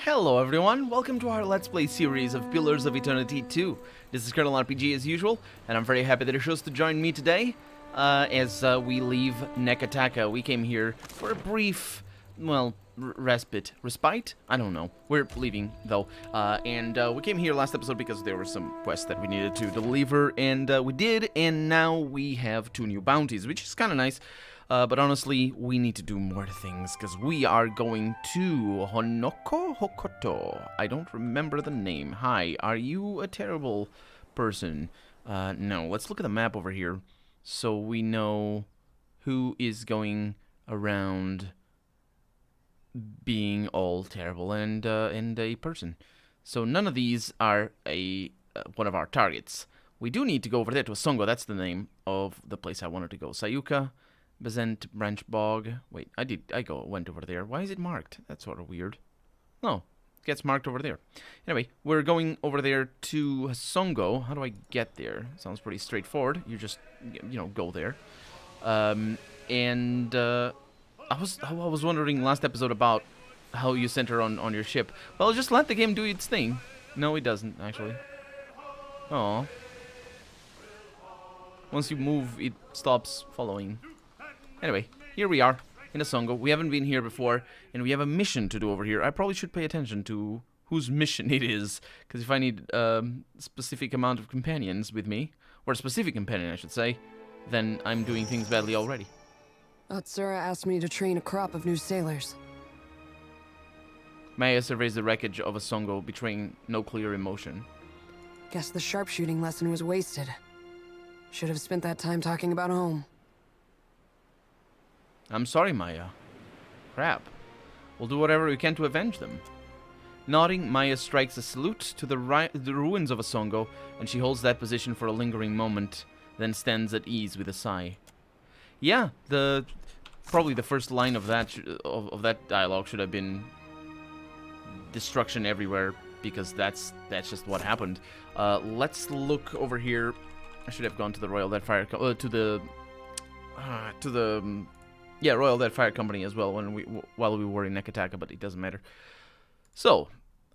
Hello everyone, welcome to our Let's Play series of Pillars of Eternity 2. This is Colonel RPG as usual, and I'm very happy that you chose to join me today as we leave Nekataka. We came here for a brief, well, respite? I don't know. We're leaving though, and we came here last episode because there were some quests that we needed to deliver, and we did, and now we have 2 new bounties, which is kind of nice. But honestly, we need to do more things, because we are going to Honoko Hokoto. I don't remember the name. Hi, are you a terrible person? No. Let's look at the map over here, so we know who is going around being all terrible and a person. So none of these are one of our targets. We do need to go over there to Songo. That's the name of the place I wanted to go. Sayuka. Bezent Branch Bog. Wait, went over there. Why is it marked? That's sort of weird. No, it gets marked over there. Anyway, we're going over there to Songo. How do I get there? Sounds pretty straightforward. You just, go there. I was wondering last episode about how you sent her on your ship. Well, just let the game do its thing. No, it doesn't, actually. Oh. Once you move, it stops following. Anyway, here we are, in Songo. We haven't been here before, and we have a mission to do over here. I probably should pay attention to whose mission it is, because if I need a specific amount of companions with me, or a specific companion, I should say, then I'm doing things badly already. Atsura asked me to train a crop of new sailors. Maya surveys the wreckage of a Songo, betraying no clear emotion. Guess the sharpshooting lesson was wasted. Should have spent that time talking about home. I'm sorry, Maya. Crap. We'll do whatever we can to avenge them. Nodding, Maya strikes a salute to the ruins of a Songo, and she holds that position for a lingering moment, then stands at ease with a sigh. Yeah, probably the first line of that dialogue should have been destruction everywhere, because that's just what happened. Let's look over here. I should have gone to the Royal Deadfire Royal Deadfire Company as well while we were in Nekataka, but it doesn't matter. So,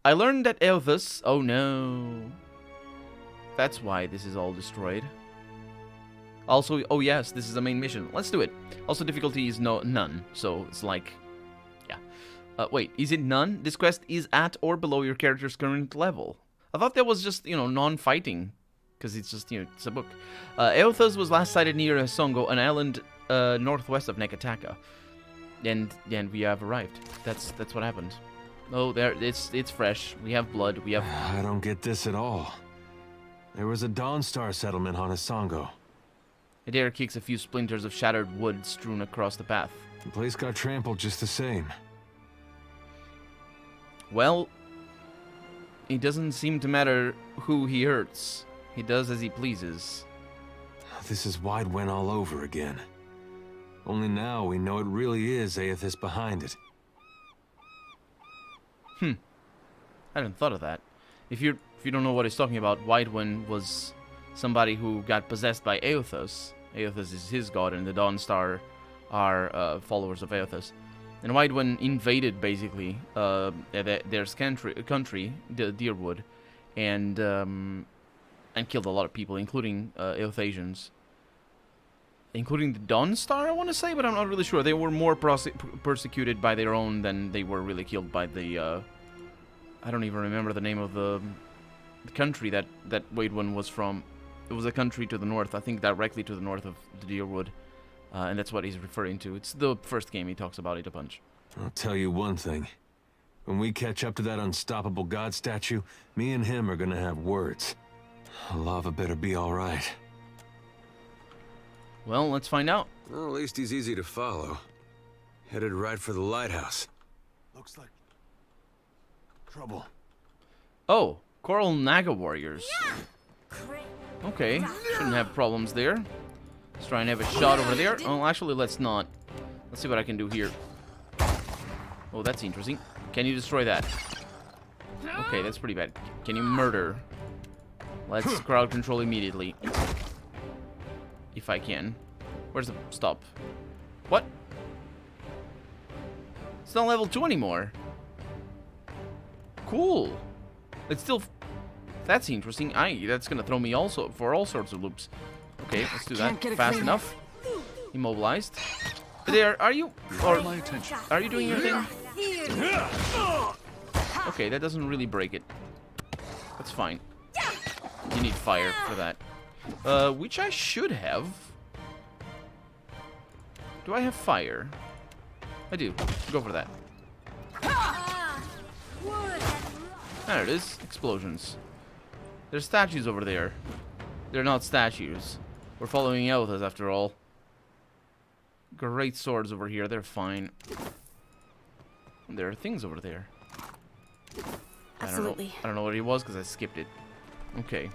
I learned that Eothas... Oh no. That's why this is all destroyed. Also, oh yes, this is the main mission. Let's do it. Also, difficulty is none, so it's like... Yeah. Wait, is it none? This quest is at or below your character's current level. I thought that was just, non-fighting, because it's just, it's a book. Eothas was last sighted near Songo, an island northwest of Nekataka, and we have arrived. That's what happened. Oh, there, it's fresh. We have blood. We have. I don't get this at all. There was a Dawnstar settlement on Songo. Adair kicks a few splinters of shattered wood strewn across the path. The place got trampled just the same. Well, it doesn't seem to matter who he hurts. He does as he pleases. This is Widewind all over again. Only now we know it really is Eothas behind it. I hadn't thought of that. If you don't know what he's talking about, Widewind was somebody who got possessed by Eothas. Eothas is his god, and the Dawnstar are followers of Eothas. And Widewind invaded, basically, their country, Deerwood, and killed a lot of people, including Eothasians. Including the Dawnstar, I want to say, but I'm not really sure. They were more persecuted by their own than they were really killed by the... I don't even remember the name of the country that Widewind was from. It was a country to the north, I think directly to the north of the Deerwood. And that's what he's referring to. It's the first game he talks about it a bunch. I'll tell you one thing. When we catch up to that unstoppable god statue, me and him are gonna have words. Lava better be alright. Well, let's find out. Well, at least he's easy to follow. Headed right for the lighthouse. Looks like trouble. Oh, Coral Naga warriors. Okay, shouldn't have problems there. Let's try and have a shot over there. Oh, actually, let's not. Let's see what I can do here. Oh, that's interesting. Can you destroy that? Okay, that's pretty bad. Can you murder? Let's crowd control immediately. If I can. Where's the stop? What? It's not level 2 anymore. cool. It's still... That's interesting. That's gonna throw me also for all sorts of loops. Okay, let's do that. Fast enough. Immobilized. There, are you... Or are you doing your thing? Okay, that doesn't really break it. That's fine. You need fire for that. Which I should have. Do I have fire? I do. Go for that. There it is. Explosions. There's statues over there. They're not statues. We're following Elthas after all. Great swords over here. They're fine. There are things over there. Absolutely. I don't know what it was because I skipped it. Okay.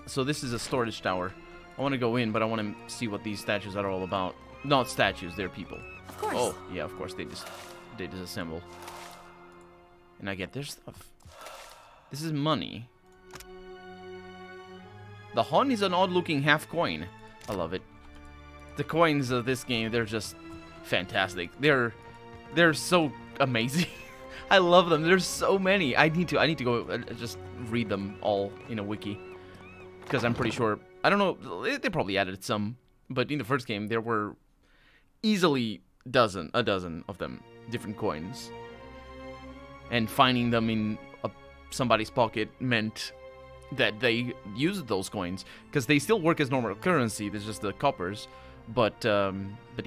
So this is a storage tower. I want to go in, but I want to see what these statues are all about. Not statues, they're people. Of course. Oh, yeah, of course. They disassemble. And I get their stuff. This is money. The Hun is an odd-looking half coin. I love it. The coins of this game, they're just fantastic. They're so amazing. I love them. There's so many. I need to go just read them all in a wiki, because I'm pretty sure. I don't know. They probably added some, but in the first game there were easily a dozen of them, different coins, and finding them in somebody's pocket meant that they used those coins, because they still work as normal currency. There's just the coppers. But yeah,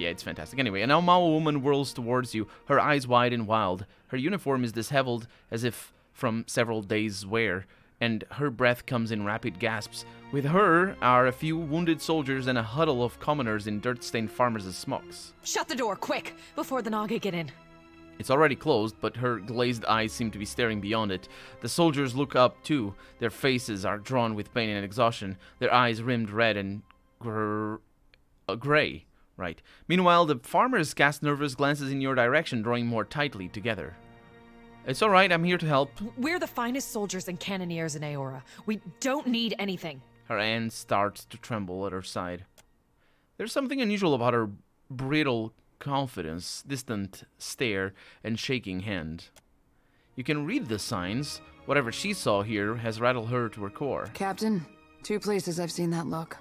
it's fantastic. Anyway, a Mao woman whirls towards you, her eyes wide and wild. Her uniform is disheveled as if from several days' wear, and her breath comes in rapid gasps. With her are a few wounded soldiers and a huddle of commoners in dirt-stained farmers' smocks. Shut the door, quick, before the Naga get in. It's already closed, but her glazed eyes seem to be staring beyond it. The soldiers look up, too. Their faces are drawn with pain and exhaustion, their eyes rimmed red and gray. Right. Meanwhile, the farmers cast nervous glances in your direction, drawing more tightly together. It's alright, I'm here to help. We're the finest soldiers and cannoneers in Aora. We don't need anything. Her hand starts to tremble at her side. There's something unusual about her brittle confidence, distant stare, and shaking hand. You can read the signs. Whatever she saw here has rattled her to her core. Captain, 2 places I've seen that look.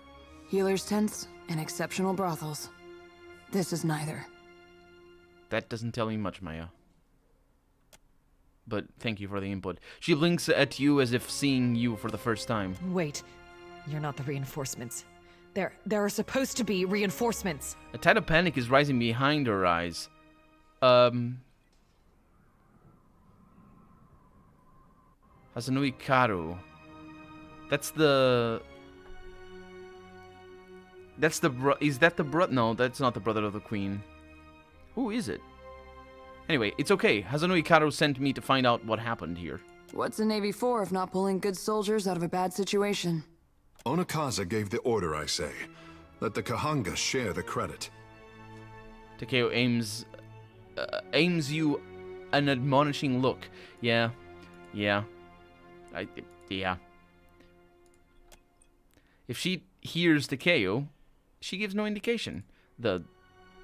Healers' tents and exceptional brothels. This is neither. That doesn't tell me much, Maya. But thank you for the input. She blinks at you as if seeing you for the first time. Wait, you're not the reinforcements. There are supposed to be reinforcements. A tide of panic is rising behind her eyes. Hasanui Karu. Is that the brother? No, that's not the brother of the queen. Who is it? Anyway, it's okay. Hasanui Karu sent me to find out what happened here. What's the Navy for if not pulling good soldiers out of a bad situation? Onakaza gave the order, I say. Let the Kahanga share the credit. Takeo aims you an admonishing look. Yeah. If she hears Takeo, she gives no indication.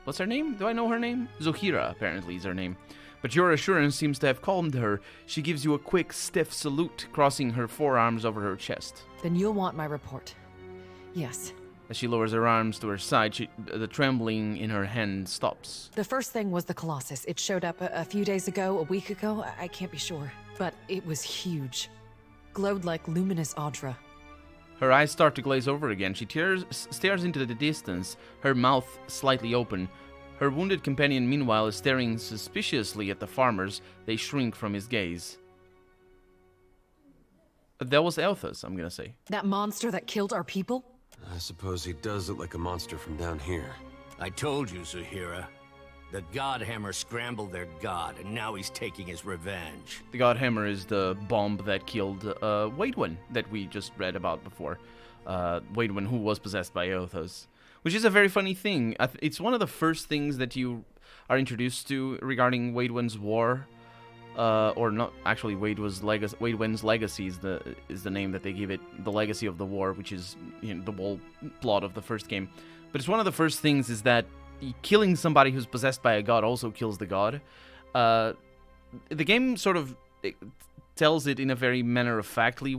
What's her name? Do I know her name? Zohira, apparently, is her name. But your assurance seems to have calmed her. She gives you a quick, stiff salute, crossing her forearms over her chest. Then you'll want my report. Yes. As she lowers her arms to her side, the trembling in her hand stops. The first thing was the Colossus. It showed up a few days ago, a week ago, I can't be sure. But it was huge. Glowed like luminous Audra. Her eyes start to glaze over again. She stares into the distance, her mouth slightly open. Her wounded companion, meanwhile, is staring suspiciously at the farmers. They shrink from his gaze. That was Elthas, I'm gonna say. That monster that killed our people? I suppose he does look like a monster from down here. I told you, Zuhira. The Godhammer scrambled their god, and now he's taking his revenge. The Godhammer is the bomb that killed Waidwen that we just read about before. Waidwen, who was possessed by Elthas. Which is a very funny thing. It's one of the first things that you are introduced to regarding Waidwen's war. Or not, actually, Waidwen's legacy is the name that they give it. The legacy of the war, which is the whole plot of the first game. But it's one of the first things is that killing somebody who's possessed by a god also kills the god. The game sort of tells it in a very matter-of-factly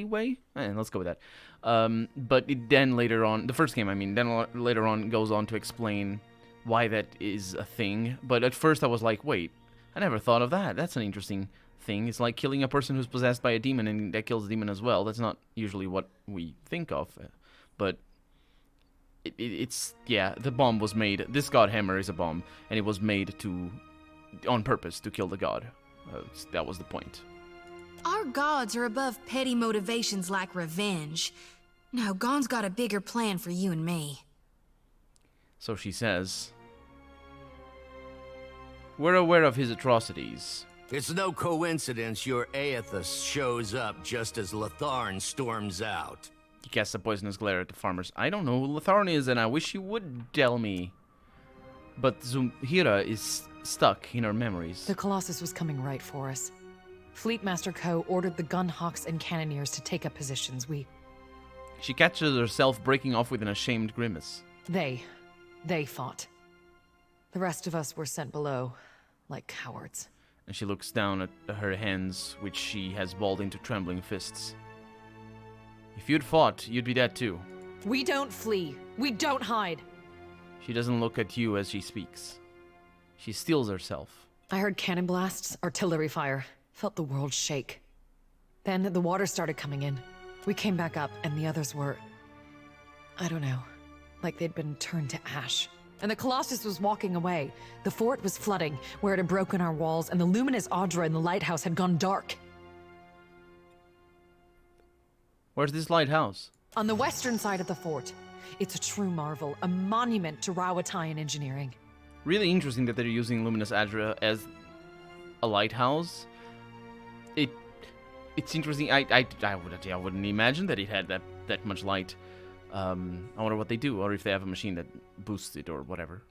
way. Let's go with that. But it then later on, the first game, I mean, then later on goes on to explain why that is a thing. But at first I was like, wait, I never thought of that. That's an interesting thing. It's like killing a person who's possessed by a demon and that kills the demon as well. That's not usually what we think of. But it's, yeah, the bomb was made. This god hammer is a bomb, and it was made on purpose to kill the god. That was the point. Our gods are above petty motivations like revenge. No, Gon's got a bigger plan for you and me. So she says, we're aware of his atrocities. It's no coincidence your Aethys shows up just as Latharn storms out. He casts a poisonous glare at the farmers. I don't know who Latharn is, and I wish you would tell me. But Zuhira is stuck in her memories. The Colossus was coming right for us. Fleetmaster Ko ordered the gunhawks and cannoneers to take up positions. She catches herself breaking off with an ashamed grimace. They fought. The rest of us were sent below, like cowards. And she looks down at her hands, which she has balled into trembling fists. If you'd fought, you'd be dead too. We don't flee. We don't hide. She doesn't look at you as she speaks. She steels herself. I heard cannon blasts, artillery fire. Felt the world shake. Then the water started coming in. We came back up, and the others were... I don't know. Like they'd been turned to ash. And the Colossus was walking away. The fort was flooding, where it had broken our walls, and the luminous Audra in the lighthouse had gone dark. Where's this lighthouse? On the western side of the fort. It's a true marvel, a monument to Rauatayan engineering. Really interesting that they're using Luminous Adra as a lighthouse. It's interesting. I wouldn't imagine that it had that much light. I wonder what they do, or if they have a machine that boosts it or whatever.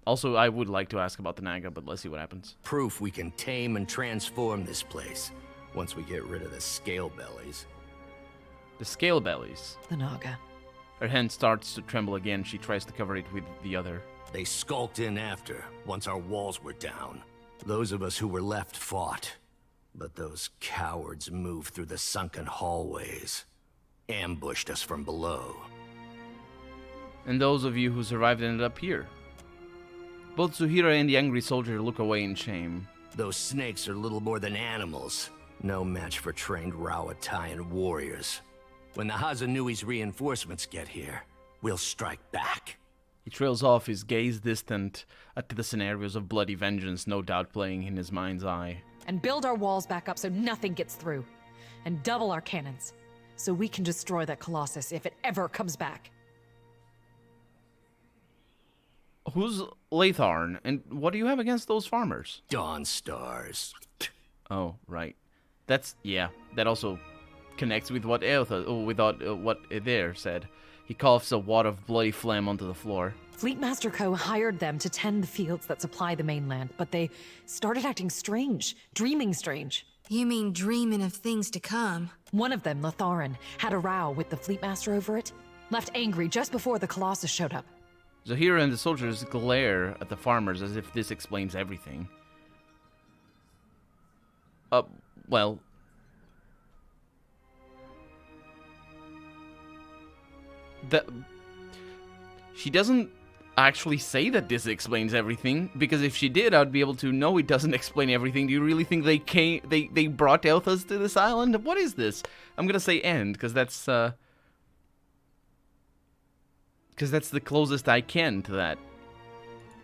Also, I would like to ask about the Naga, but let's see what happens. Proof we can tame and transform this place once we get rid of the scale bellies. The scale bellies. The Naga. Her hand starts to tremble again. She tries to cover it with the other. They skulked in after, once our walls were down. Those of us who were left fought. But those cowards moved through the sunken hallways. Ambushed us from below. And those of you who survived ended up here. Both Zuhira and the angry soldier look away in shame. Those snakes are little more than animals. No match for trained Rauatayan warriors. When the Hazanui's reinforcements get here, we'll strike back. He trails off, his gaze distant, to the scenarios of bloody vengeance no doubt playing in his mind's eye. And build our walls back up so nothing gets through. And double our cannons, so we can destroy that Colossus if it ever comes back. Who's Latharn, and what do you have against those farmers? Dawn Stars. Oh, right. That also connects with what what Adair said. He coughs a wad of bloody phlegm onto the floor. Fleetmaster Ko hired them to tend the fields that supply the mainland, but they started acting strange, dreaming strange. You mean dreaming of things to come? One of them, Latharan, had a row with the Fleetmaster over it, left angry just before the Colossus showed up. Zahira and the soldiers glare at the farmers as if this explains everything. Well... She doesn't actually say that this explains everything, because if she did, I'd be able to know it doesn't explain everything. Do you really think they brought Elthas to this island? What is this? I'm gonna say end, because that's the closest I can to that.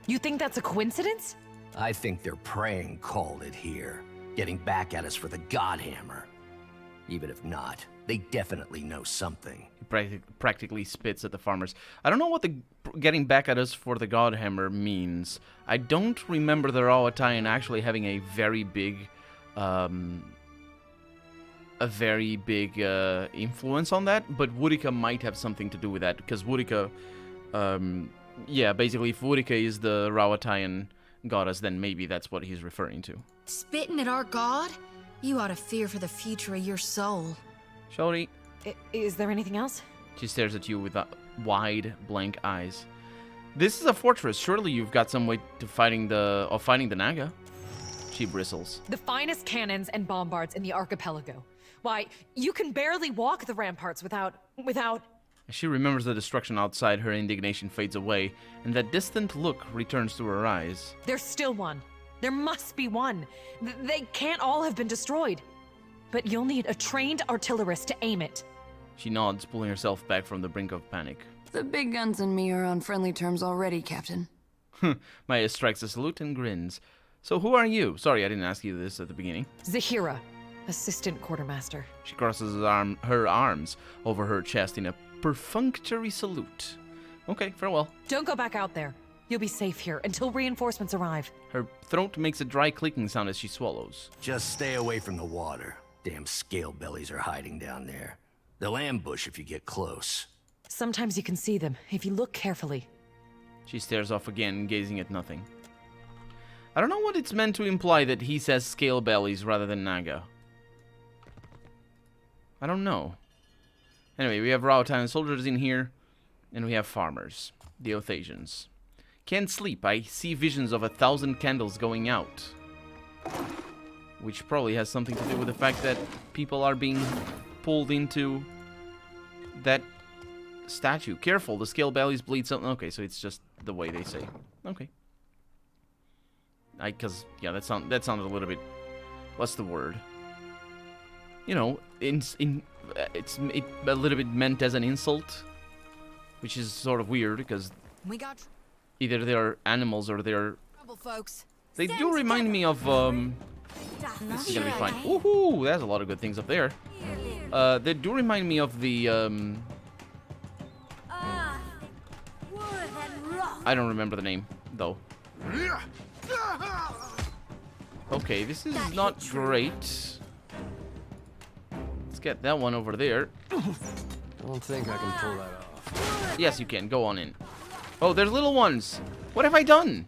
You think that's a coincidence? I think their praying called it here, getting back at us for the Godhammer. Even if not, they definitely know something. He practically spits at the farmers. I don't know what the getting back at us for the Godhammer means. I don't remember the Rauatayan actually having a very big influence on that, but Woodica might have something to do with that, because Woodica, basically if Woodica is the Rauatayan goddess, then maybe that's what he's referring to. Spitting at our god? You ought to fear for the future of your soul. Shorty. Is there anything else? She stares at you with wide, blank eyes. This is a fortress. Surely you've got some way to fighting the Naga. She bristles. The finest cannons and bombards in the archipelago. Why, you can barely walk the ramparts without... As she remembers the destruction outside, her indignation fades away, and that distant look returns to her eyes. There's still one. There must be one. They can't all have been destroyed. But you'll need a trained artillerist to aim it. She nods, pulling herself back from the brink of panic. The big guns and me are on friendly terms already, Captain. Maya strikes a salute and grins. So who are you? Sorry, I didn't ask you this at the beginning. Zahira, assistant quartermaster. She crosses her arms over her chest in a perfunctory salute. Okay, farewell. Don't go back out there. You'll be safe here until reinforcements arrive. Her throat makes a dry clicking sound as she swallows. Just stay away from the water. Damn scale bellies are hiding down there. They'll ambush if you get close. Sometimes you can see them, if you look carefully. She stares off again, gazing at nothing. I don't know what it's meant to imply that he says scale bellies rather than Naga. I don't know. Anyway, we have Rautan soldiers in here, and we have farmers, the Othasians. Can't sleep. I see visions of 1,000 candles going out. Which probably has something to do with the fact that people are being pulled into that statue. Careful, the scale bellies bleed something. Okay, so it's just the way they say. Okay. Cause yeah, that sounded a little bit. What's the word? You know, it's a little bit meant as an insult, which is sort of weird because We got either they're animals or they're. trouble, folks. They do remind me of This is gonna be fine. Woohoo! There's a lot of good things up there. They do remind me of the I don't remember the name though. Okay, this is not great. Let's get that one over there. I don't think I can pull that off. Yes, you can. Go on in. Oh, there's little ones. What have I done?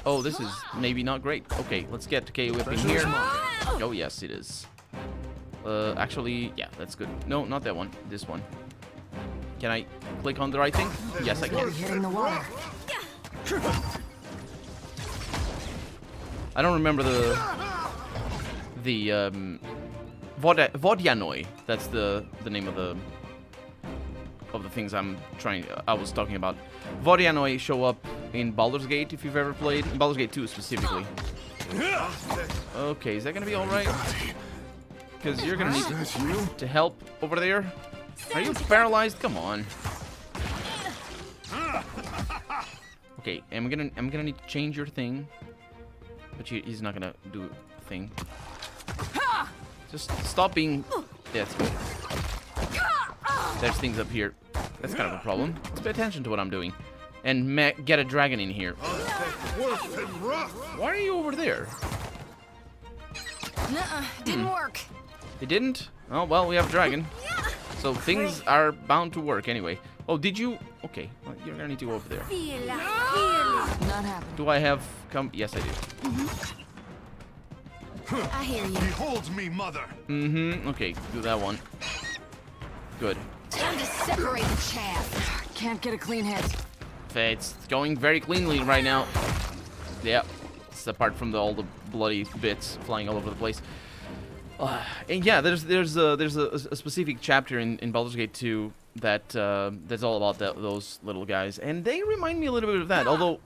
Oh, this is maybe not great. Okay, let's get KO Whip in here. Oh, yes, it is. Actually, yeah, that's good. No, not that one. This one. Can I click on the right thing? Yes, I can. Hitting the water. I don't remember the Vodyanoi. That's the name of the things I was talking about. Vodyanoi show up in Baldur's Gate if you've ever played. In Baldur's Gate 2 specifically. Okay, is that gonna be alright? Because you're gonna need to help over there. Are you paralyzed? Come on. Okay, I'm gonna need to change your thing. But he's not gonna do a thing. Just stop being. Yeah, that's good. There's things up here. That's kind of a problem. Let's pay attention to what I'm doing. And get a dragon in here. Why are you over there? Nuh-uh, didn't work. It didn't? Oh, well, we have a dragon. So things are bound to work anyway. Oh, did you? Okay, well, you're gonna need to go over there. Not happening. Do I have come? Yes, I do. I hear you. Behold me, mother. Mm-hmm. Okay, do that one. Good. Time to separate the chaff. Can't get a clean hit. It's going very cleanly right now. Yeah, it's apart from all the bloody bits flying all over the place. And yeah, there's a specific chapter in Baldur's Gate 2 that that's all about those little guys, and they remind me a little bit of that. Although,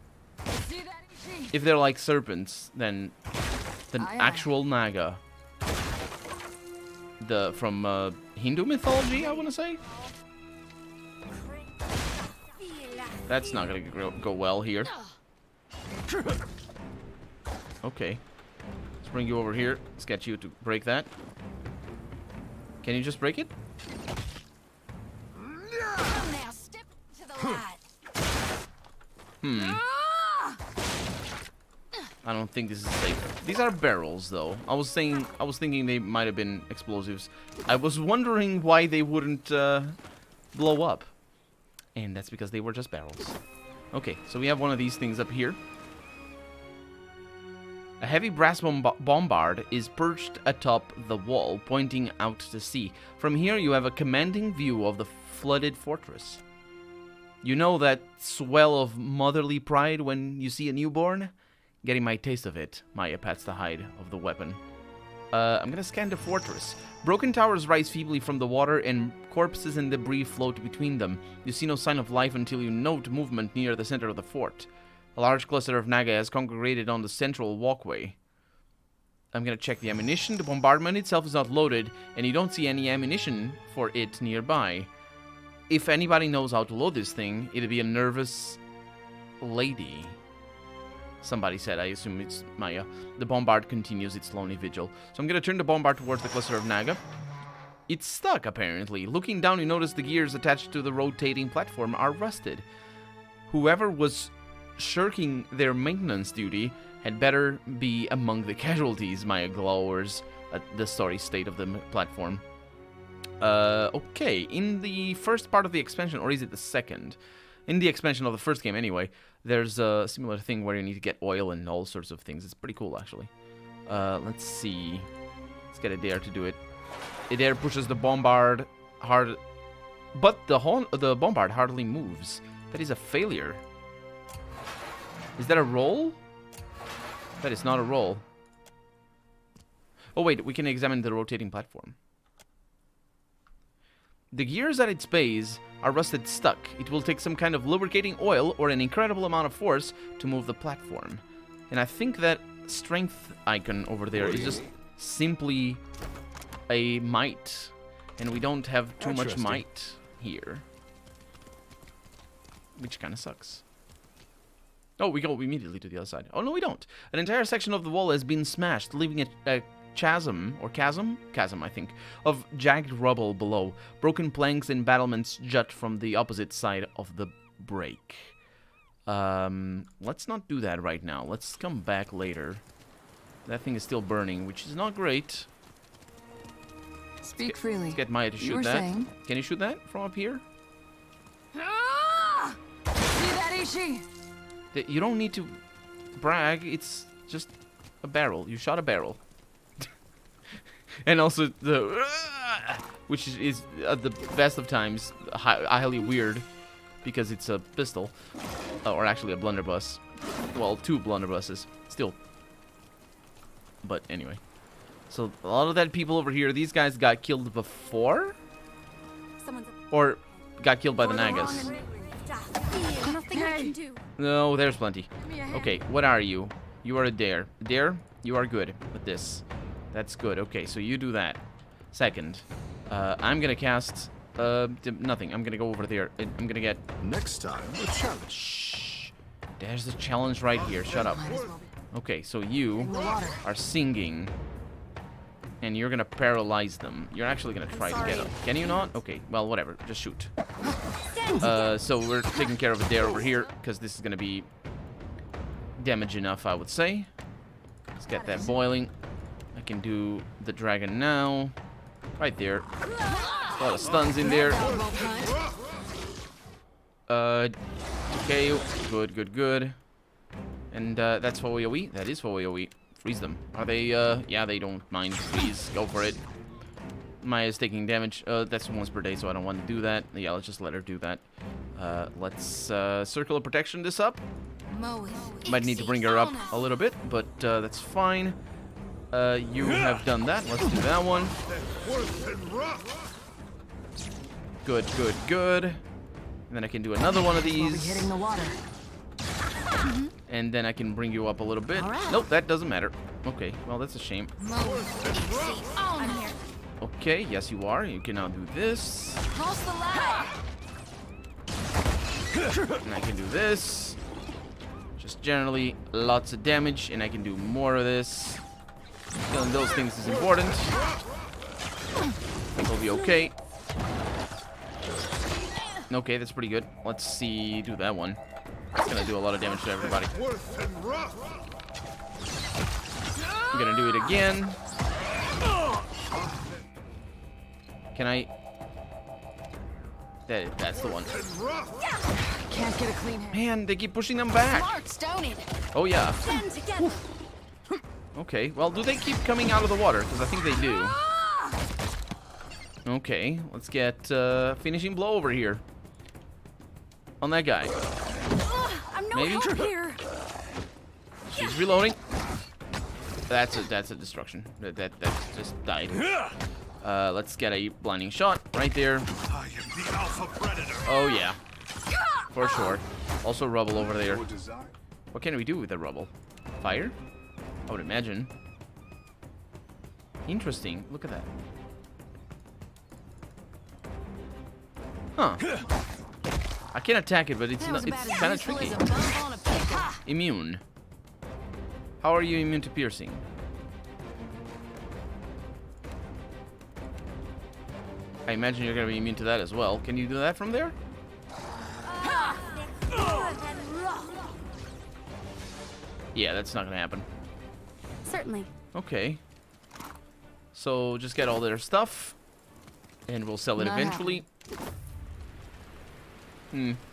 if they're like serpents, then the actual Naga, from Hindu mythology, I want to say. That's not gonna go well here. Okay. Let's bring you over here. Let's get you to break that. Can you just break it? Now step to the light. I don't think this is safe. These are barrels, though. I was thinking they might have been explosives. I was wondering why they wouldn't blow up. And that's because they were just barrels. Okay, so we have one of these things up here. A heavy brass bombard is perched atop the wall, pointing out to sea. From here, you have a commanding view of the flooded fortress. You know that swell of motherly pride when you see a newborn? getting my taste of it. Maya pats the hide of the weapon. I'm gonna scan the fortress. Broken towers rise feebly from the water, and corpses and debris float between them. You see no sign of life until you note movement near the center of the fort. A large cluster of Naga has congregated on the central walkway. I'm gonna check the ammunition. The bombardment itself is not loaded, and you don't see any ammunition for it nearby. If anybody knows how to load this thing, it'd be a nervous lady. Somebody said, I assume it's Maya. The bombard continues its lonely vigil. So I'm gonna turn the bombard towards the cluster of Naga. It's stuck, apparently. Looking down, you notice the gears attached to the rotating platform are rusted. Whoever was shirking their maintenance duty had better be among the casualties, Maya glowers at the sorry state of the platform. Okay, in the first part of the expansion, or is it the second? In the expansion of the first game, anyway, there's a similar thing where you need to get oil and all sorts of things. It's pretty cool, actually. Let's see. Let's get Adair to do it. Adair pushes the bombard hard, but the bombard hardly moves. That is a failure. Is that a roll? That is not a roll. Oh, wait, we can examine the rotating platform. The gears at its base are rusted stuck. It will take some kind of lubricating oil or an incredible amount of force to move the platform. And I think that strength icon over there is just simply a might. And we don't have too much might here. Which kind of sucks. Oh, we go immediately to the other side. Oh, no, we don't. An entire section of the wall has been smashed, leaving a chasm, I think, of jagged rubble below. Broken planks and battlements jut from the opposite side of the break. Let's not do that right now. Let's come back later. That thing is still burning, which is not great. Speak freely. Let's get Maya to shoot that. Saying? Can you shoot that from up here? Ah! See that, Ishi? You don't need to brag. It's just a barrel. You shot a barrel. And also the... which is at the best of times highly weird. Because it's a pistol. Or actually a blunderbuss. Well, 2 blunderbusses. Still. But anyway. So a lot of that people over here, these guys got killed before? Or got killed by the Nagas? Nothing I can do. No, there's plenty. Okay, what are you? You are a dare. Dare? You are good with this. That's good. Okay, so you do that. Second, I'm gonna cast nothing. I'm gonna go over there. I'm gonna get... Next time, a challenge. Shh. There's the challenge right here. Shut up. Okay, so you are singing. And you're gonna paralyze them. You're actually gonna try to get them. Can you not? Okay, well, whatever. Just shoot. So we're taking care of Adair over here, because this is gonna be damage enough, I would say. Let's get that boiling. I can do the dragon now. Right there. A lot of stuns in there. Okay, good, good, good. And that's for AoE. That is for AoE. Freeze them. Are they, yeah, they don't mind. Freeze. Go for it. Maya's taking damage. That's once per day, so I don't want to do that. Yeah, let's just let her do that. Let's circle of protection this up. Might need to bring her up a little bit, but that's fine. You have done that. Let's do that one. Good, good, good. And then I can do another one of these. Hitting the water. And then I can bring you up a little bit. Nope, that doesn't matter. Okay, well, that's a shame. I'm here. Okay, yes, you are. You can now do this. And I can do this. Just generally lots of damage, and I can do more of this. Killing those things is important. I think we'll be okay. Okay, that's pretty good. Let's see, do that one. It's gonna do a lot of damage to everybody. I'm gonna do it again. Can I? That's the one. Can't get a clean hit. Man, they keep pushing them back. Oh yeah. Okay, well, do they keep coming out of the water? Because I think they do. Okay, let's get finishing blow over here. On that guy. I'm no Maybe? help here. She's reloading. That's a destruction. That just died. Let's get a blinding shot right there. I am the alpha predator. Oh yeah, for sure. Also rubble over there. What can we do with the rubble? Fire? I would imagine. Interesting. Look at that. Huh. I can attack it, but it's kind of tricky. Immune. How are you immune to piercing? I imagine you're gonna be immune to that as well. Can you do that from there? Yeah, that's not gonna happen. Certainly. Okay. So just get all their stuff, and we'll sell it Not eventually.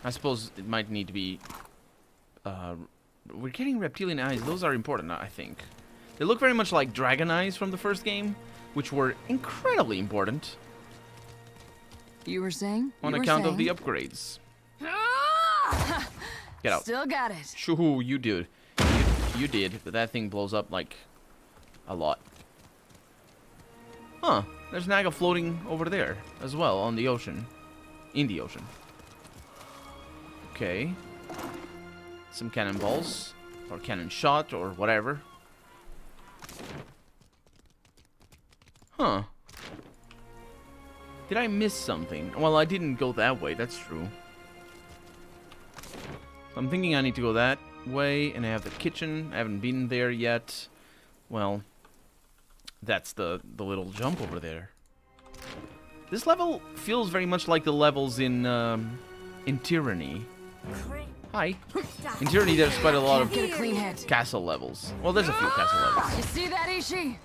I suppose it might need to be. We're getting reptilian eyes. Those are important, I think. They look very much like dragon eyes from the first game, which were incredibly important You were saying? on account of the upgrades. Get out. Still got it. Shoo, you did. You did, but that thing blows up like a lot. Huh. There's Naga floating over there as well on the ocean. In the ocean. Okay. Some cannonballs. Or cannon shot or whatever. Huh. Did I miss something? Well, I didn't go that way, that's true. So I'm thinking I need to go that way, and I have the kitchen. I haven't been there yet. Well, that's the little jump over there. This level feels very much like the levels in Tyranny. Hi. In Tyranny, there's quite a lot of Get a clean hit. castle levels. Well, there's a few castle levels. You see that, Ishi?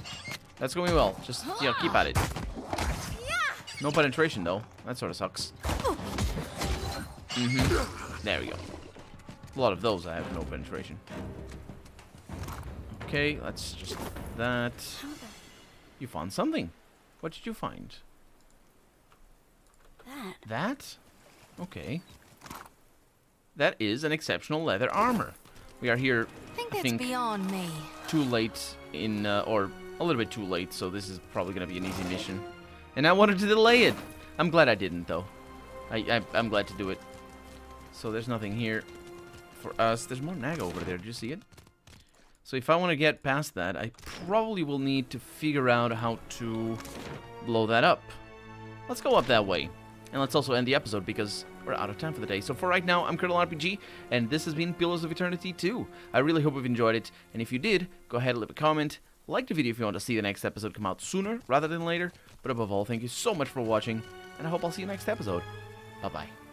That's going well. Just, you know, keep at it. No penetration, though. That sort of sucks. There we go. A lot of those I have no penetration. Okay, let's just that. You found something. What did you find? That? Okay. That is an exceptional leather armor. We are here, I think that's beyond me. too late in, or a little bit too late, so this is probably going to be an easy mission. And I wanted to delay it. I'm glad I didn't, though. I'm glad to do it. So there's nothing here for us. There's more Naga over there. Did you see it? So if I want to get past that, I probably will need to figure out how to blow that up. Let's go up that way. And let's also end the episode because we're out of time for the day. So for right now, I'm Colonel RPG, and this has been Pillars of Eternity 2. I really hope you've enjoyed it, and if you did, go ahead and leave a comment. Like the video if you want to see the next episode come out sooner rather than later. But above all, thank you so much for watching, and I hope I'll see you next episode. Bye-bye.